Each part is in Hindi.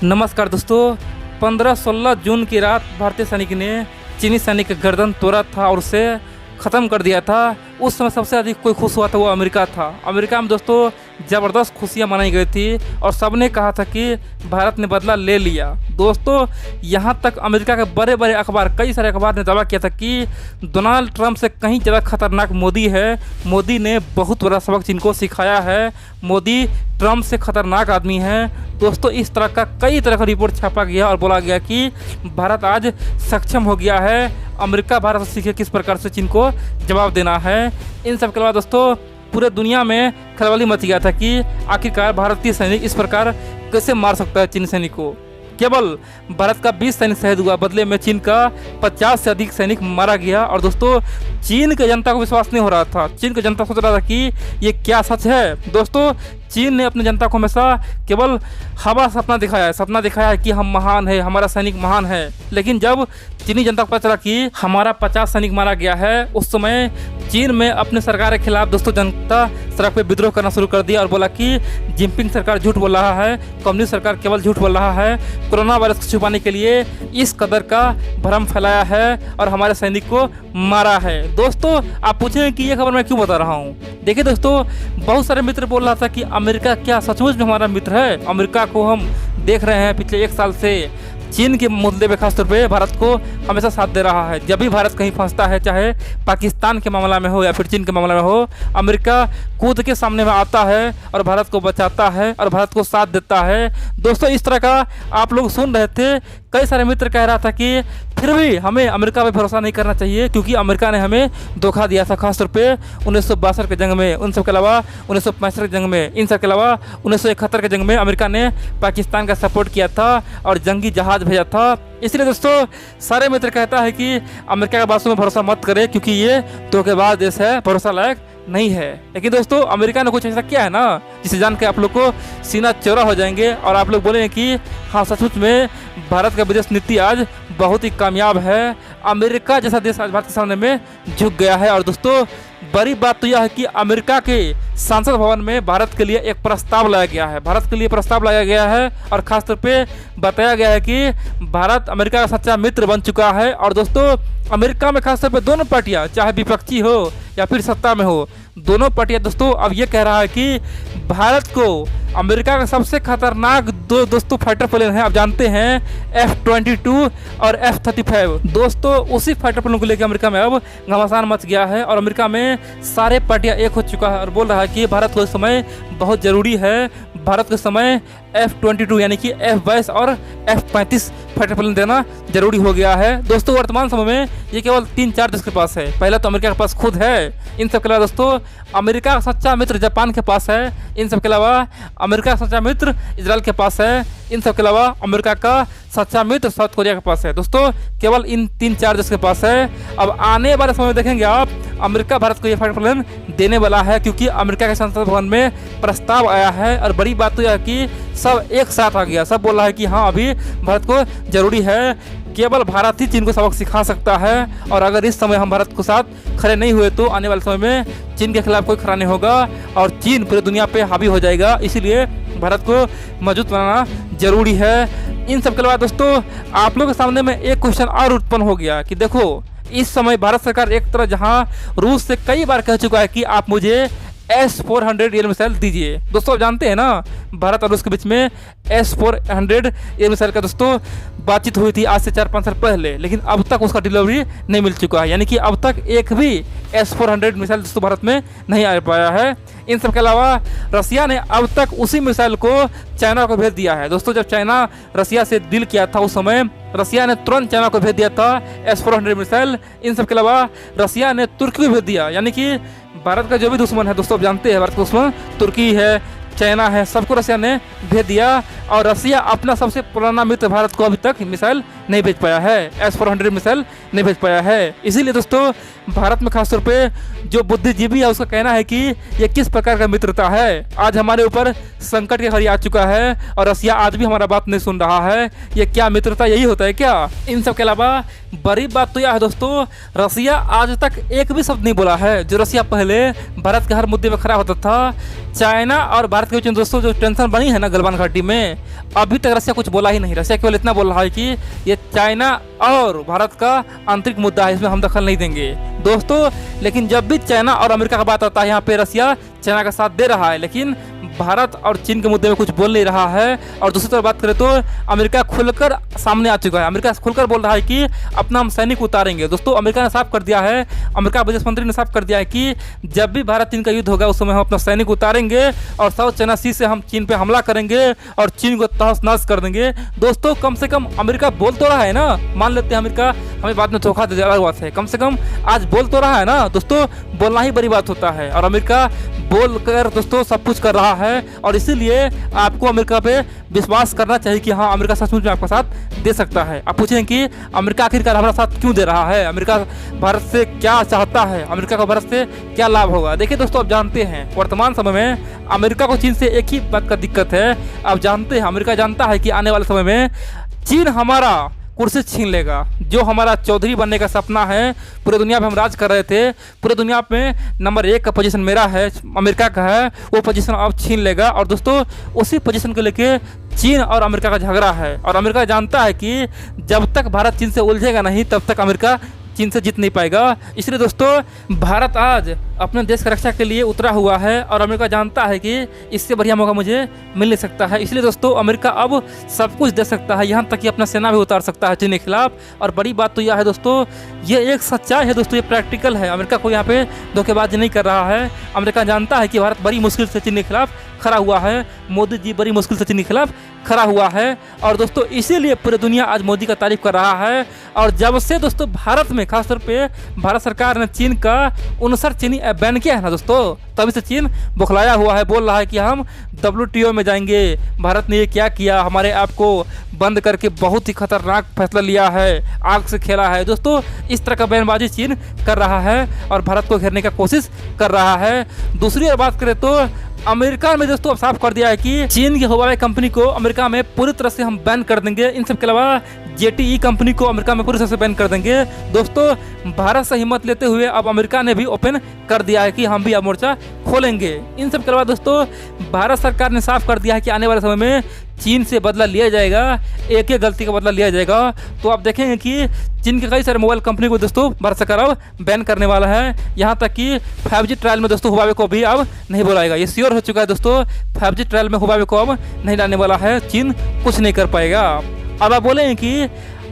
नमस्कार दोस्तों। 15-16 जून की रात भारतीय सैनिक ने चीनी सैनिक का गर्दन तोड़ा था और उसे ख़त्म कर दिया था। उस समय सबसे अधिक कोई खुश हुआ था वो अमेरिका था। अमेरिका में दोस्तों ज़बरदस्त खुशियाँ मनाई गई थी और सबने कहा था कि भारत ने बदला ले लिया। दोस्तों यहाँ तक अमेरिका के बड़े बड़े अखबार, कई सारे अखबार ने दावा किया था कि डोनाल्ड ट्रंप से कहीं ज़्यादा खतरनाक मोदी है। मोदी ने बहुत बड़ा सबक चीन को सिखाया है। मोदी ट्रंप से खतरनाक आदमी है। दोस्तों इस तरह का कई तरह का रिपोर्ट छापा गया और बोला गया कि भारत आज सक्षम हो गया है। अमेरिका भारत से सीखे किस प्रकार से चीन को जवाब देना है। इन सब के अलावा दोस्तों पूरे दुनिया में खलबली मच गया था कि आखिरकार भारतीय सैनिक इस प्रकार कैसे मार सकता है चीनी सैनिक को। केवल भारत का 20 सैनिक शहीद हुआ, बदले में चीन का 50 से अधिक सैनिक मारा गया। और दोस्तों चीन की जनता को विश्वास नहीं हो रहा था। चीन की जनता सोच रहा था कि ये क्या सच है। दोस्तों चीन ने अपनी जनता को हमेशा केवल हवा सपना दिखाया है, सपना दिखाया है कि हम महान है, हमारा सैनिक महान है। लेकिन जब चीनी जनता को पता चला कि हमारा 50 सैनिक मारा गया है, उस समय चीन में अपने सरकार के खिलाफ दोस्तों जनता सड़क पे विद्रोह करना शुरू कर दिया और बोला कि जिनपिंग सरकार झूठ बोल रहा है, कम्युनिस्ट सरकार केवल झूठ बोल रहा है, कोरोना वायरस को छुपाने के लिए इस कदर का भ्रम फैलाया है और हमारे सैनिक को मारा है। दोस्तों आप पूछेंगे कि ये खबर मैं क्यों बता रहा हूँ। देखिए दोस्तों बहुत सारे मित्र बोल रहा था कि अमेरिका क्या सचमुच में हमारा मित्र है। अमेरिका को हम देख रहे हैं पिछले 1 साल से चीन के मुद्दे पे खासतौर पे भारत को हमेशा साथ दे रहा है। जब भी भारत कहीं फंसता है, चाहे पाकिस्तान के मामला में हो या फिर चीन के मामला में हो, अमेरिका कूद के सामने में आता है और भारत को बचाता है और भारत को साथ देता है। दोस्तों इस तरह का आप लोग सुन रहे थे। कई सारे मित्र कह रहा था कि फिर भी हमें अमेरिका पे भरोसा नहीं करना चाहिए क्योंकि अमेरिका ने हमें धोखा दिया था, खासतौर पे 1962 के जंग में, उन सब के अलावा 1965 के जंग में, इन सब के अलावा 1971 के जंग में अमेरिका ने पाकिस्तान का सपोर्ट किया था और जंगी जहाज भेजा था। इसलिए दोस्तों सारे मित्र कहता है कि अमेरिका के बातों में भरोसा मत करें क्योंकि ये धोखेबाज देश है, भरोसा लायक नहीं है। लेकिन दोस्तों अमेरिका ने कुछ ऐसा किया है ना जिसे जान के आप लोग को सीना चौड़ा हो जाएंगे और आप लोग बोलेंगे कि हाँ सचमुच में भारत का विदेश नीति आज बहुत ही कामयाब है। अमेरिका जैसा देश आज भारत के सामने में झुक गया है। और दोस्तों बड़ी बात तो यह है कि अमेरिका के संसद भवन में भारत के लिए एक प्रस्ताव लाया गया है। भारत के लिए प्रस्ताव लाया गया है और ख़ासतौर पे बताया गया है कि भारत अमेरिका का सच्चा मित्र बन चुका है। और दोस्तों अमेरिका में खासतौर पे दोनों पार्टियां, चाहे विपक्षी हो या फिर सत्ता में हो, दोनों पार्टियां दोस्तों अब ये कह रहा है कि भारत को अमेरिका का सबसे खतरनाक दो दोस्तों फाइटर प्लेन है, आप जानते हैं F-22 और F-35। दोस्तों उसी फाइटर प्लेन को लेकर अमेरिका में अब घमासान मच गया है और अमेरिका में सारे पार्टियां एक हो चुका है और बोल रहा है कि भारत को इस समय बहुत ज़रूरी है, भारत के समय F-22 यानी कि F-22 और F-35 फाइटर प्लेन देना जरूरी हो गया है। दोस्तों वर्तमान समय में ये केवल 3-4 देश के पास है। पहला तो अमेरिका के पास खुद है। इन सब के अलावा दोस्तों अमेरिका का सच्चा मित्र जापान के पास है। इन सब के अलावा अमेरिका का सच्चा मित्र इजराइल के पास है। इन सब के अलावा अमेरिका का सच्चा मित्र साउथ कोरिया के पास है। दोस्तों केवल इन 3-4 देश के पास है। अब आने वाले समय में देखेंगे आप अमेरिका भारत को ये फाइटर प्लेन देने वाला है क्योंकि अमेरिका के संसद भवन में प्रस्ताव आया है। और बड़ी बात तो यह है कि सब एक साथ आ गया, सब बोल रहा है कि हाँ अभी भारत को जरूरी है, केवल भारत ही चीन को सबक सिखा सकता है। और अगर इस समय हम भारत के साथ खड़े नहीं हुए तो आने वाले समय में चीन के खिलाफ कोई खड़ा नहीं होगा और चीन पूरी दुनिया पे हावी हो जाएगा। इसीलिए भारत को मजबूत बनाना जरूरी है। इन सब के अलावा दोस्तों आप लोगों के सामने में एक क्वेश्चन और उत्पन्न हो गया कि देखो इस समय भारत सरकार एक तरह जहां रूस से कई बार कह चुका है कि आप मुझे S-400 एयर मिसाइल दीजिए। दोस्तों जानते हैं ना भारत और रूस के बीच में S-400 एयर मिसाइल का दोस्तों बातचीत हुई थी आज से 4-5 साल पहले, लेकिन अब तक उसका डिलीवरी नहीं मिल चुका है। यानी कि अब तक एक भी S-400 मिसाइल दोस्तों भारत में नहीं आ पाया है। इन सब के अलावा रसिया ने अब तक उसी मिसाइल को चाइना को भेज दिया है। दोस्तों जब चाइना रसिया से डील किया था उस समय रसिया ने तुरंत चाइना को भेज दिया था S-400 मिसाइल। इन सब के अलावा रसिया ने तुर्की को भेज दिया। यानी कि भारत का जो भी दुश्मन है दोस्तों आप जानते हैं भारत का दुश्मन तुर्की है, चाइना है, सबको रसिया ने भेज दिया। और रसिया अपना सबसे पुराना मित्र भारत को अभी तक मिसाइल नहीं भेज पाया है, S-400 मिसाइल नहीं भेज पाया है। इसीलिए दोस्तों भारत में खासतौर पे जो बुद्धिजीवी है उसका कहना है कि ये किस प्रकार का मित्रता है। आज हमारे ऊपर संकट की घड़ी आ चुका है और रसिया आज भी हमारा बात नहीं सुन रहा है। ये क्या मित्रता यही होता है क्या? इन सब के अलावा बड़ी बात तो यह है दोस्तों, रसिया आज तक एक भी शब्द नहीं बोला है। जो रसिया पहले भारत के हर मुद्दे में खड़ा होता था, चाइना और भारत के बीच दोस्तों जो टेंशन बनी है ना गलवान घाटी में, अभी तक रसिया कुछ बोला ही नहीं। रसिया केवल इतना बोल रहा है कि ये चाइना और भारत का आंतरिक मुद्दा है, इसमें हम दखल नहीं देंगे दोस्तों। लेकिन जब भी चाइना और अमेरिका का बात आता है, यहाँ पे रसिया चाइना का साथ दे रहा है, लेकिन भारत और चीन के मुद्दे में कुछ बोल नहीं रहा है। और दूसरी तरफ बात करें तो अमेरिका खुलकर सामने आ चुका है। अमेरिका खुलकर बोल रहा है कि अपना हम सैनिक उतारेंगे। दोस्तों अमेरिका ने साफ कर दिया है, अमेरिका विदेश मंत्री ने साफ कर दिया है कि जब भी भारत चीन का युद्ध होगा उस समय हम अपना सैनिक उतारेंगे और साउथ चाइना सी से हम चीन पे हमला करेंगे और चीन को तहस नहस कर देंगे। दोस्तों कम से कम अमेरिका बोल तो रहा है ना, मान लेते हैं अमेरिका हमें बाद में धोखा दे, अलग बात है, कम से कम आज बोल तो रहा है ना दोस्तों। बोलना ही बड़ी बात होता है और अमेरिका बोल कर दोस्तों सब कुछ कर रहा है और इसीलिए आपको अमेरिका पे विश्वास करना चाहिए कि हाँ अमेरिका सचमुच में आपका साथ दे सकता है। आप पूछें कि अमेरिका आखिरकार हमारा साथ क्यों दे रहा है, अमेरिका भारत से क्या चाहता है, अमेरिका को भारत से क्या लाभ होगा। देखिए दोस्तों आप जानते हैं वर्तमान समय में अमेरिका को चीन से एक ही बात का दिक्कत है। आप जानते हैं अमेरिका जानता है कि आने वाले समय में चीन हमारा कुर्सी छीन लेगा। जो हमारा चौधरी बनने का सपना है, पूरे दुनिया में हम राज कर रहे थे, पूरे दुनिया में नंबर 1 का पोजीशन मेरा है, अमेरिका का है, वो पोजीशन अब छीन लेगा। और दोस्तों उसी पोजीशन को लेके चीन और अमेरिका का झगड़ा है और अमेरिका जानता है कि जब तक भारत चीन से उलझेगा नहीं तब तक अमेरिका चीन से जीत नहीं पाएगा। इसलिए दोस्तों भारत आज अपने देश की रक्षा के लिए उतरा हुआ है और अमेरिका जानता है कि इससे बढ़िया मौका मुझे मिल नहीं सकता है। इसलिए दोस्तों अमेरिका अब सब कुछ दे सकता है, यहाँ तक कि अपना सेना भी उतार सकता है चीन के खिलाफ। और बड़ी बात तो यह है दोस्तों, ये एक सच्चाई है दोस्तों, ये प्रैक्टिकल है। अमेरिका को यहाँ पे धोखेबाजी नहीं कर रहा है। अमेरिका जानता है कि भारत बड़ी मुश्किल से चीन के खिलाफ खड़ा हुआ है, मोदी जी बड़ी मुश्किल से चीन के खिलाफ खड़ा हुआ है। और दोस्तों इसीलिए पूरी दुनिया आज मोदी का तारीफ कर रहा है। और जब से दोस्तों भारत में खासतौर पे भारत सरकार ने चीन का 59 चीनी ऐप बैन किया है ना दोस्तों, तभी से चीन बौखलाया हुआ है, बोल रहा है कि हम WTO में जाएंगे। भारत ने ये क्या किया, हमारे ऐप को बंद करके बहुत ही खतरनाक फैसला लिया है, आग से खेला है। दोस्तों इस तरह का बयानबाजी चीन कर रहा है और भारत को घेरने का कोशिश कर रहा है। दूसरी ओर बात करें तो अमेरिका में दोस्तों अब साफ कर दिया है कि चीन की हुआवे कंपनी को अमेरिका में पूरी तरह से हम बैन कर देंगे। इन सब के अलावा ZTE कंपनी को अमेरिका में पूरी तरह से बैन कर देंगे। दोस्तों भारत से हिम्मत लेते हुए अब अमेरिका ने भी ओपन कर दिया है कि हम भी अब मोर्चा खोलेंगे। इन सब के अलावा दोस्तों भारत सरकार ने साफ कर दिया है कि आने वाले समय में चीन से बदला लिया जाएगा, एक एक गलती का बदला लिया जाएगा। तो आप देखेंगे कि चीन के कई सारे मोबाइल कंपनी को दोस्तों भारत सरकार अब बैन करने वाला है। यहाँ तक कि 5G ट्रायल में दोस्तों हुआवे को भी अब नहीं बुलाएगा। ये श्योर हो चुका है दोस्तों, 5G ट्रायल में हुआवे को अब नहीं लाने वाला है, चीन कुछ नहीं कर पाएगा। अब आप बोलेंगे कि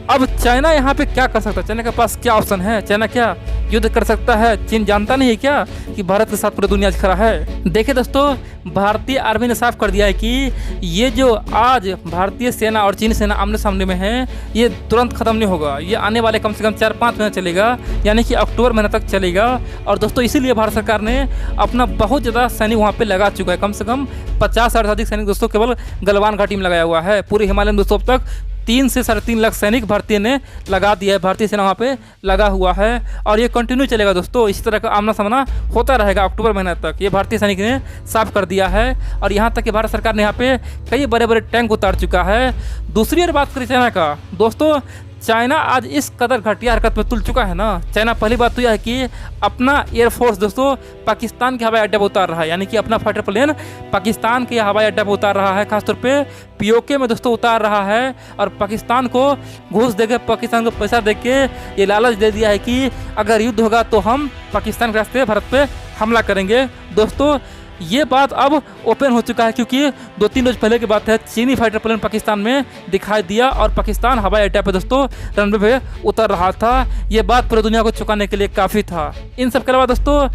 अब चाइना यहाँ पे क्या कर सकता है, चाइना के पास क्या ऑप्शन है, चाइना क्या युद्ध कर सकता है? चीन जानता नहीं है क्या कि भारत के साथ पूरी दुनिया आज खड़ा है? देखिए दोस्तों भारतीय आर्मी ने साफ कर दिया है कि ये जो आज भारतीय सेना और चीनी सेना आमने सामने में है ये तुरंत खत्म नहीं होगा, ये आने वाले कम से कम 4-5 महीने चलेगा, यानी कि अक्टूबर महीने तक चलेगा। और दोस्तों इसीलिए भारत सरकार ने अपना बहुत ज़्यादा सैनिक वहाँ पर लगा चुका है, कम से कम 50 से अधिक सैनिक दोस्तों केवल गलवान घाटी में लगाया हुआ है। पूरे हिमालय में दोस्तों अब तक 3 से 3.5 लाख सैनिक भारतीय ने लगा दिया है, भारतीय सेना वहाँ पे लगा हुआ है और ये कंटिन्यू चलेगा दोस्तों। इसी तरह का आमना सामना होता रहेगा अक्टूबर महीने तक, ये भारतीय सैनिक ने साफ कर दिया है। और यहाँ तक कि भारत सरकार ने यहाँ पे कई बड़े बड़े टैंक उतार चुका है। दूसरी ओर बात करें चाइना का, दोस्तों चाइना आज इस कदर घटिया हरकत में तुल चुका है ना। चाइना पहली बात तो यह है कि अपना एयरफोर्स दोस्तों पाकिस्तान के हवाई अड्डे पर उतार रहा है, यानी कि अपना फाइटर प्लेन पाकिस्तान के हवाई अड्डे पर उतार रहा है, खासतौर पे POK में दोस्तों उतार रहा है। और पाकिस्तान को घूस देके, पाकिस्तान को पैसा देके ये लालच दे दिया है कि अगर युद्ध होगा तो हम पाकिस्तान के रास्ते भारत पे हमला करेंगे। दोस्तों ये बात अब ओपन हो चुका है क्योंकि 2-3 रोज पहले की बात है, चीनी फाइटर प्लेन पाकिस्तान में दिखाई दिया और पाकिस्तान हवाई अड्डे पर दोस्तों रनवे पे उतर रहा था। ये बात पूरी दुनिया को चौंकाने के लिए काफ़ी था। इन सब के अलावा दोस्तों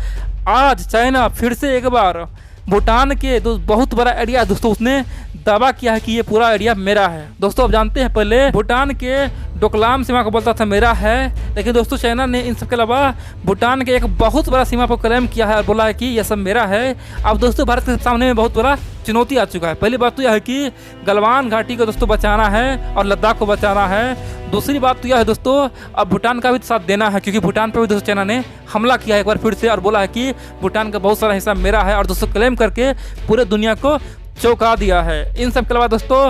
आज चाइना फिर से एक बार भूटान के बहुत बड़ा एरिया दोस्तों उसने दावा किया है कि ये पूरा एरिया मेरा है। दोस्तों आप जानते हैं पहले भूटान के डोकलाम सीमा को बोलता था मेरा है, लेकिन दोस्तों चाइना ने इन सब के अलावा भूटान के एक बहुत बड़ा सीमा को क्लेम किया है और बोला है कि यह सब मेरा है। अब दोस्तों भारत के सामने में बहुत बड़ा चुनौती आ चुका है। पहली बात तो यह है कि गलवान घाटी को दोस्तों बचाना है और लद्दाख को बचाना है। दूसरी बात तो यह है दोस्तों, अब भूटान का भी साथ देना है, क्योंकि भूटान पर भी दोस्तों चाइना ने हमला किया है एक बार फिर से और बोला है कि भूटान का बहुत सारा हिस्सा मेरा है, और दोस्तों क्लेम करके पूरे दुनिया को चौंका दिया है। इन सब के अलावा दोस्तों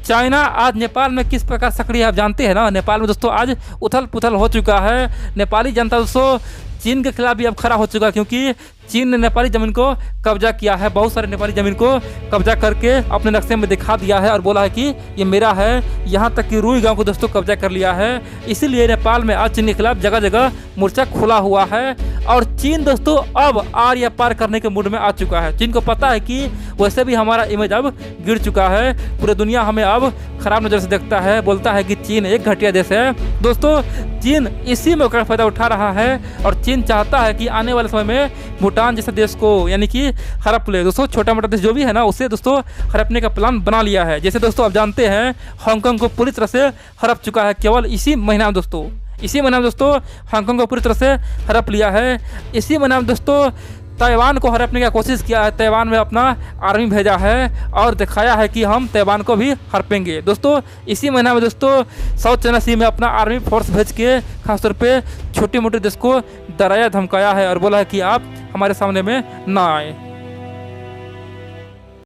चाइना आज नेपाल में किस प्रकार सक्रिय है आप जानते हैं ना। नेपाल में दोस्तों आज उथल पुथल हो चुका है। नेपाली जनता दोस्तों चीन के खिलाफ भी अब खड़ा हो चुका है, क्योंकि चीन ने नेपाली ज़मीन को कब्जा किया है। बहुत सारे नेपाली ज़मीन को कब्जा करके अपने नक्शे में दिखा दिया है और बोला है कि ये मेरा है। यहाँ तक कि रुई गांव को दोस्तों कब्जा कर लिया है। इसीलिए नेपाल में आज चीन के खिलाफ जगह जगह मोर्चा खुला हुआ है और चीन दोस्तों अब आर या पार करने के मूड में आ चुका है। चीन को पता है कि वैसे भी हमारा इमेज अब गिर चुका है, पूरी दुनिया हमें अब खराब नज़र से देखता है, बोलता है कि चीन एक घटिया देश है। दोस्तों चीन इसी मौके का फायदा उठा रहा है और चीन चाहता है कि आने वाले समय में भूटान जैसे देश को यानी कि हड़प ले। दोस्तों छोटा मोटा देश जो भी है ना उसे दोस्तों हड़पने का प्लान बना लिया है। जैसे दोस्तों आप जानते हैं हांगकांग को पूरी तरह से हड़प चुका है केवल इसी महीना में दोस्तों। इसी महीना में दोस्तों हांगकांग को पूरी तरह से हड़प लिया है। इसी महीना में दोस्तों ताइवान को हड़पने की कोशिश किया है। ताइवान में अपना आर्मी भेजा है और दिखाया है कि हम ताइवान को भी हड़पेंगे। दोस्तों इसी महीना में दोस्तों साउथ चाइना सी में अपना आर्मी फोर्स भेज के खासतौर पे छोटे मोटे देश को डराया धमकाया है और बोला है कि आप हमारे सामने में ना आए।